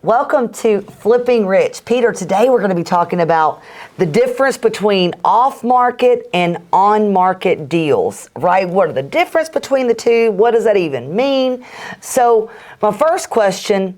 Welcome to Flipping Rich. Peter, today we're going to be talking about the difference between off-market and on-market deals, right? What are the difference between the two? What does that even mean? So my first question,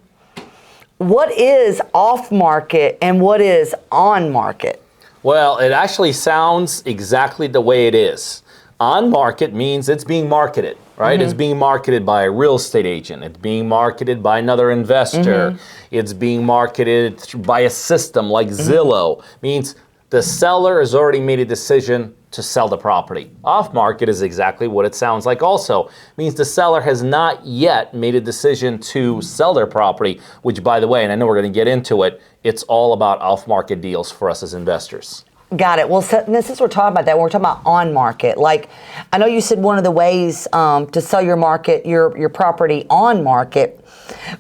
what is off-market and what is on-market? Well, it actually sounds exactly the way it is. On-market means it's being marketed, right? It's being marketed by a real estate agent. It's being marketed by another investor. It's being marketed by a system like Zillow. Means the seller has already made a decision to sell the property. Off-market is exactly what it sounds like also. Means the seller has not yet made a decision to sell their property, which, by the way, and I know we're going to get into it, it's all about off-market deals for us as investors. Got it. Well, since we're talking about that, we're talking about on market. Like, I know you said one of the ways to sell your property on market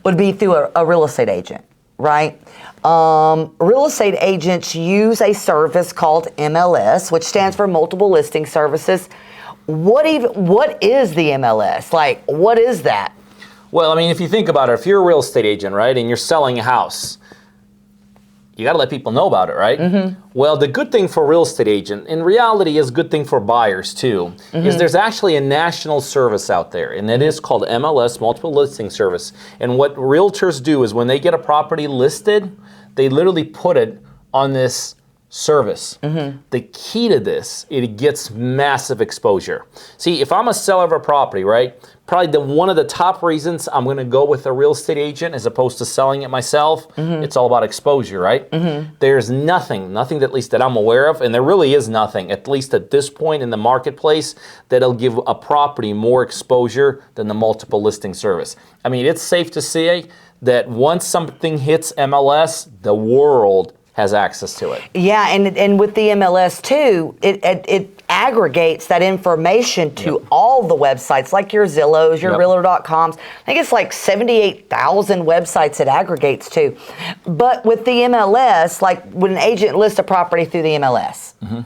would be through a real estate agent, right? Real estate agents use a service called MLS, which stands for Multiple Listing Services. What is the MLS? Like, what is that? Well, I mean, if you think about it, if you're a real estate agent, right, and you're selling a house, you got to let people know about it, right? Well, the good thing for a real estate agent, in reality is a good thing for buyers too, is there's actually a national service out there, and it is called MLS, Multiple Listing Service. And what realtors do is when they get a property listed, they literally put it on this service. The key to this, it gets massive exposure. See, if I'm a seller of a property, right, probably one of the top reasons I'm going to go with a real estate agent as opposed to selling it myself, it's all about exposure, right? There's nothing that at least that I'm aware of, and there really is nothing, at least at this point in the marketplace, that'll give a property more exposure than the multiple listing service. I mean, it's safe to say that once something hits MLS, the world has access to it. Yeah, and with the MLS too, it aggregates that information to all the websites, like your Zillows, your Realtor.coms. I think it's like 78,000 websites it aggregates to. But with the MLS, like when an agent lists a property through the MLS,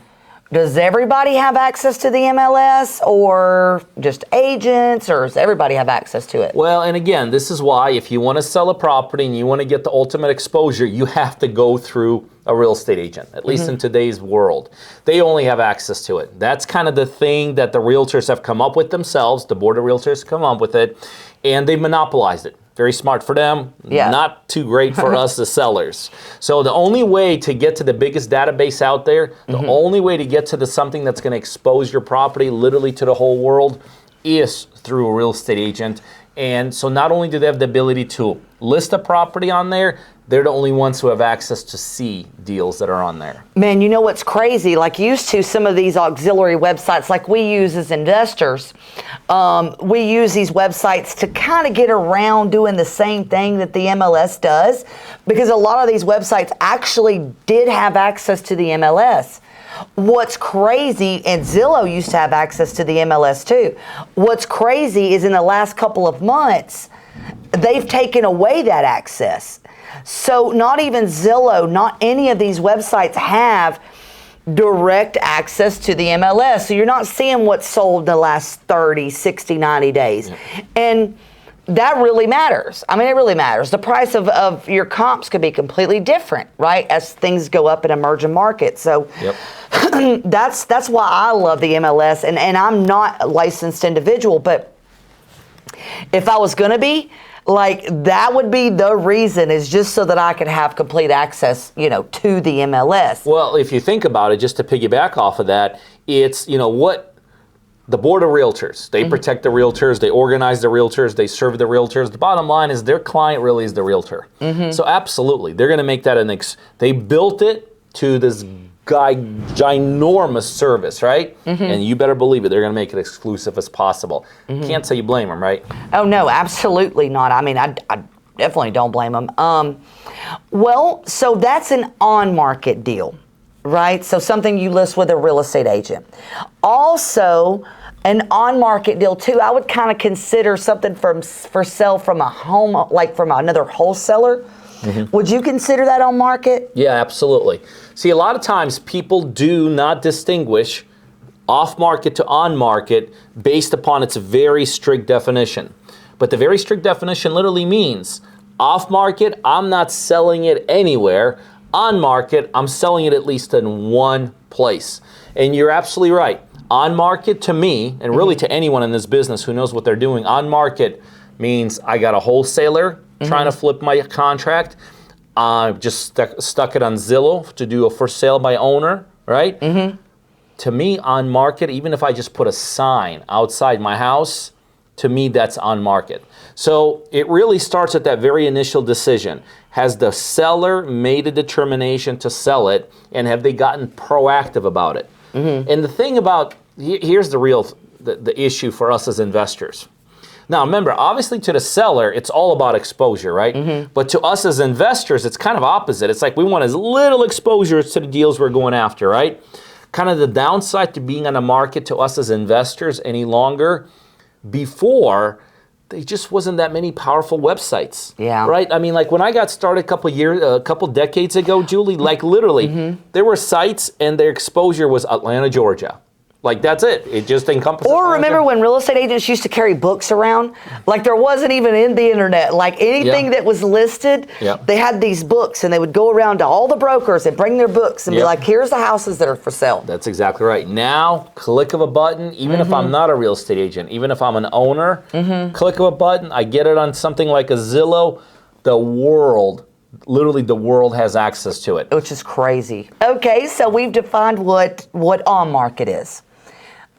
does everybody have access to the MLS, or just agents, or does everybody have access to it? Well, and again, this is why if you want to sell a property and you want to get the ultimate exposure, you have to go through a real estate agent, at least in today's world. They only have access to it. That's kind of the thing that the realtors have come up with themselves. The board of realtors come up with it, and they've monopolized it. Very smart for them, not too great for us as sellers. So the only way to get to the biggest database out there, the only way to get to something that's going to expose your property literally to the whole world is through a real estate agent. And so not only do they have the ability to list a property on there, they're the only ones who have access to see deals that are on there. Man, you know what's crazy? Like used to some of these auxiliary websites like we use as investors, we use these websites to kind of get around doing the same thing that the MLS does, because a lot of these websites actually did have access to the MLS. What's crazy, and Zillow used to have access to the MLS too. What's crazy is in the last couple of months, they've taken away that access. So not even Zillow, not any of these websites have direct access to the MLS. So you're not seeing what's sold in the last 30, 60, 90 days. And that really matters. I mean, it really matters. The price of your comps could be completely different, right, as things go up in emerging markets. So that's why I love the MLS. And I'm not a licensed individual, but if I was going to be, like, that would be the reason, is just so that I could have complete access, to the MLS. Well, if you think about it, just to piggyback off of that, it's, what the board of realtors, they protect the realtors, they organize the realtors, they serve the realtors. The bottom line is their client really is the realtor. So absolutely, they're going to make that they built it to this ginormous service, right? And you better believe it, they're going to make it exclusive as possible. Can't say you blame them, right? Oh, no, absolutely not. I mean, I definitely don't blame them. Well, so that's an on-market deal, right? So something you list with a real estate agent. Also, an on-market deal too, I would kind of consider something for sale from a home, like from another wholesaler. Would you consider that on market? Yeah, absolutely. See, a lot of times people do not distinguish off-market to on-market based upon its very strict definition. But the very strict definition literally means Off market, I'm not selling it anywhere. On market, I'm selling it at least in one place. And you're absolutely right. On market to me, and really to anyone in this business who knows what they're doing, on market means I got a wholesaler trying to flip my contract. Just stuck it on Zillow to do a for sale by owner, right? To me, on market, even if I just put a sign outside my house, to me, that's on market. So it really starts at that very initial decision. Has the seller made a determination to sell it, and have they gotten proactive about it? And the thing about, here's the issue for us as investors. Now remember, obviously to the seller, it's all about exposure, right? But to us as investors, it's kind of opposite. It's like we want as little exposure to the deals we're going after, right? Kind of the downside to being on the market to us as investors any longer, before, there just wasn't that many powerful websites. Yeah. Right? I mean, like when I got started a couple decades ago, Julie, like literally, there were sites and their exposure was Atlanta, Georgia. Like that's it. It just encompasses. Or remember when real estate agents used to carry books around? Like there wasn't even in the internet. Like anything that was listed, they had these books, and they would go around to all the brokers and bring their books and be like, here's the houses that are for sale. That's exactly right. Now, click of a button, even if I'm not a real estate agent, even if I'm an owner, click of a button, I get it on something like a Zillow, literally the world has access to it. Which is crazy. Okay, so we've defined what on market is.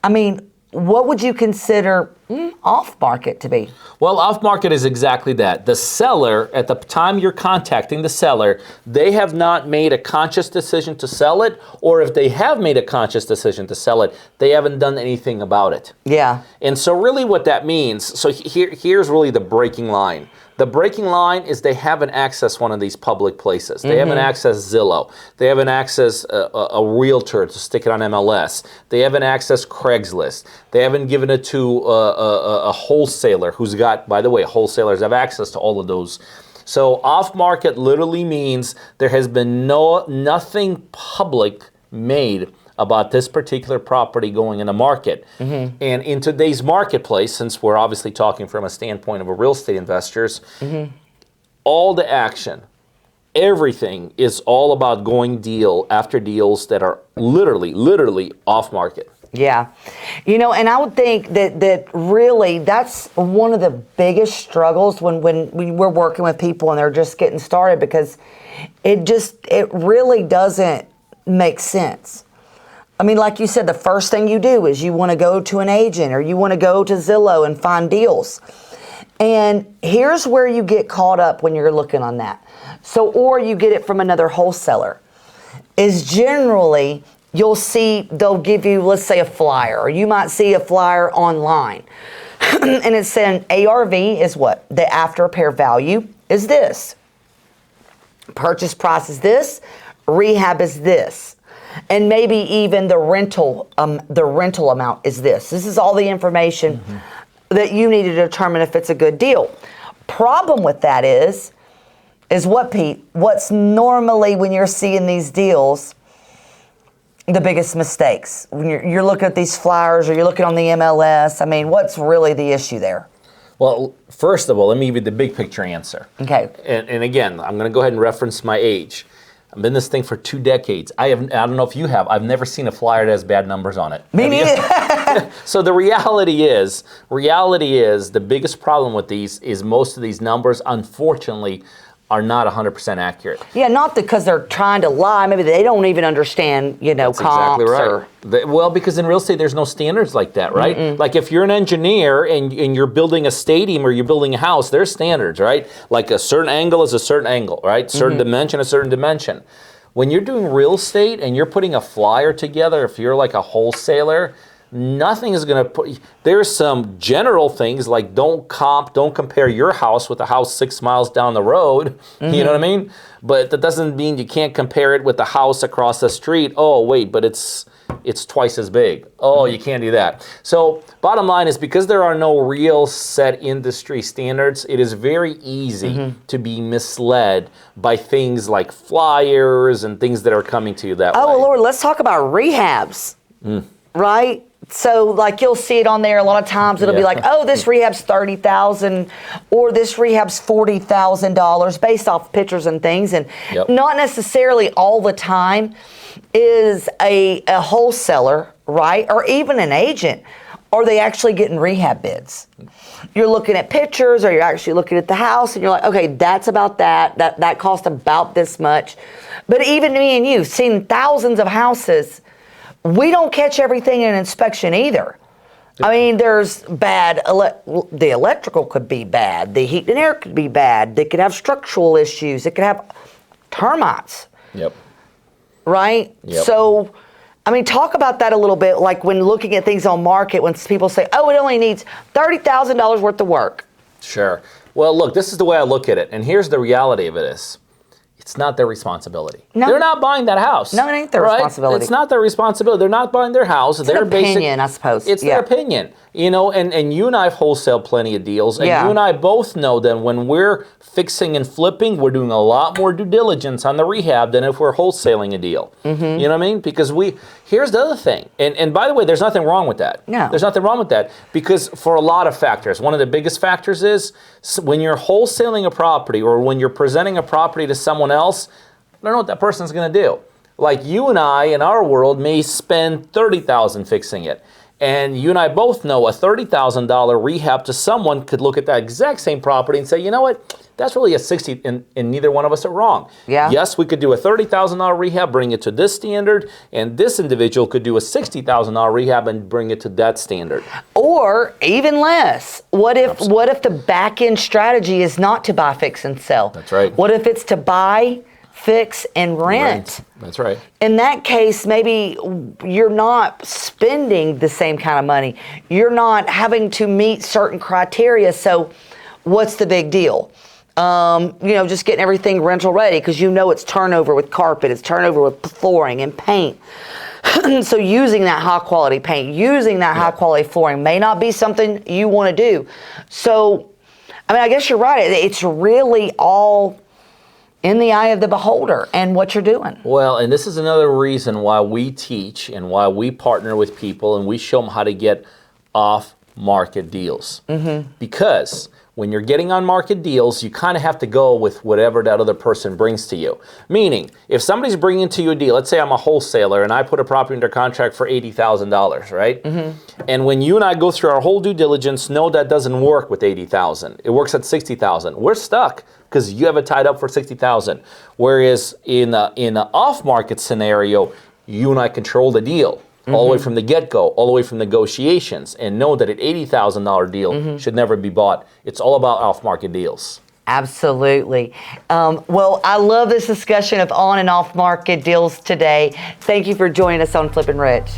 I mean, what would you consider off market to be? Well, off market is exactly that. The seller, at the time you're contacting the seller, they have not made a conscious decision to sell it, or if they have made a conscious decision to sell it, they haven't done anything about it. Yeah. And so really what that means, so here's really the breaking line. The breaking line is they haven't accessed one of these public places. They haven't accessed Zillow. They haven't accessed a realtor to stick it on MLS. They haven't accessed Craigslist. They haven't given it to a wholesaler who's got, by the way, wholesalers have access to all of those. So off market literally means there has been nothing public made about this particular property going in the market. And in today's marketplace, since we're obviously talking from a standpoint of a real estate investors, all the action, everything is all about going deal after deals that are literally off market. Yeah. You know, and I would think that really that's one of the biggest struggles when we're working with people and they're just getting started, because it really doesn't make sense. I mean, like you said, the first thing you do is you want to go to an agent or you want to go to Zillow and find deals. And here's where you get caught up when you're looking on that. So, or you get it from another wholesaler, is generally you'll see they'll give you, let's say, a flyer, or you might see a flyer online. And it's saying ARV is what? The after repair value is this. Purchase price is this. Rehab is this. And maybe even the rental amount is this. This is all the information that you need to determine if it's a good deal. Problem with that is what, Pete? What's normally, when you're seeing these deals, the biggest mistakes? When you're looking at these flyers or you're looking on the MLS, I mean, what's really the issue there? Well, first of all, let me give you the big picture answer. Okay. And again, I'm going to go ahead and reference my age. I've been in this thing for 2 decades. I don't know if you have. I've never seen a flyer that has bad numbers on it. Me neither. So the reality is the biggest problem with these is most of these numbers, unfortunately, are not 100% accurate. Yeah, not because they're trying to lie. Maybe they don't even understand, That's comps. Exactly right. Well, because in real estate, there's no standards like that, right? Like if you're an engineer and you're building a stadium or you're building a house, there's standards, right? Like a certain angle is a certain angle, right? Certain dimension, a certain dimension. When you're doing real estate and you're putting a flyer together, if you're like a wholesaler, nothing is going to put. There's some general things like don't compare your house with a house 6 miles down the road. You know what I mean? But that doesn't mean you can't compare it with the house across the street. Oh wait, but it's twice as big. Oh, you can't do that. So bottom line is, because there are no real set industry standards, it is very easy to be misled by things like flyers and things that are coming to you that way. Oh Lord, let's talk about rehabs, right? So like you'll see it on there a lot of times. It'll be like, oh, this rehab's $30,000 or this rehab's $40,000 based off pictures and things, and not necessarily all the time is a wholesaler, right, or even an agent. Are they actually getting rehab bids? You're looking at pictures, or you're actually looking at the house, and you're like, okay, that's about that. That cost about this much. But even me and you, seen thousands of houses, we don't catch everything in inspection either. I mean, there's bad, the electrical could be bad, the heat and air could be bad, they could have structural issues, it could have termites. Yep. Right? Yep. So, I mean, talk about that a little bit, like when looking at things on market, when people say, oh, it only needs $30,000 worth of work. Sure. Well, look, this is the way I look at it, and here's the reality of it is, it's not their responsibility. No. They're not buying that house. No, it ain't their responsibility. It's not their responsibility. They're not buying their house. It's their opinion, I suppose. It's their opinion. You know, and you and I have wholesale plenty of deals, and you and I both know that when we're fixing and flipping, we're doing a lot more due diligence on the rehab than if we're wholesaling a deal. Mm-hmm. You know what I mean? Because here's the other thing, and by the way, there's nothing wrong with that. No. There's nothing wrong with that, because for a lot of factors, one of the biggest factors is when you're wholesaling a property or when you're presenting a property to someone else, I don't know what that person's going to do. Like you and I, in our world, may spend $30,000 fixing it. And you and I both know a $30,000 rehab to someone could look at that exact same property and say, you know what, that's really a $60,000, and neither one of us are wrong. Yeah. Yes, we could do a $30,000 rehab, bring it to this standard, and this individual could do a $60,000 rehab and bring it to that standard. Or even less. What if the back end strategy is not to buy, fix, and sell? That's right. What if it's to buy, fix, and rent? That's right. In that case, maybe you're not spending the same kind of money. You're not having to meet certain criteria. So what's the big deal? Just getting everything rental ready, because you know it's turnover with carpet, it's turnover with flooring and paint. So using that high quality paint, using that high quality flooring may not be something you want to do. So, I mean, I guess you're right. It's really all in the eye of the beholder and what you're doing. Well, and this is another reason why we teach and why we partner with people and we show them how to get off-market deals. Mm-hmm. Because when you're getting on-market deals, you kind of have to go with whatever that other person brings to you. Meaning, if somebody's bringing to you a deal, let's say I'm a wholesaler and I put a property under contract for $80,000, right? Mm-hmm. And when you and I go through our whole due diligence, no, that doesn't work with $80,000. It works at $60,000. We're stuck because you have it tied up for $60,000. Whereas in an off-market scenario, you and I control the deal. All the way from the get-go, all the way from negotiations, and know that an $80,000 deal should never be bought. It's all about off-market deals. Absolutely. Well, I love this discussion of on and off-market deals today. Thank you for joining us on Flippin' Rich.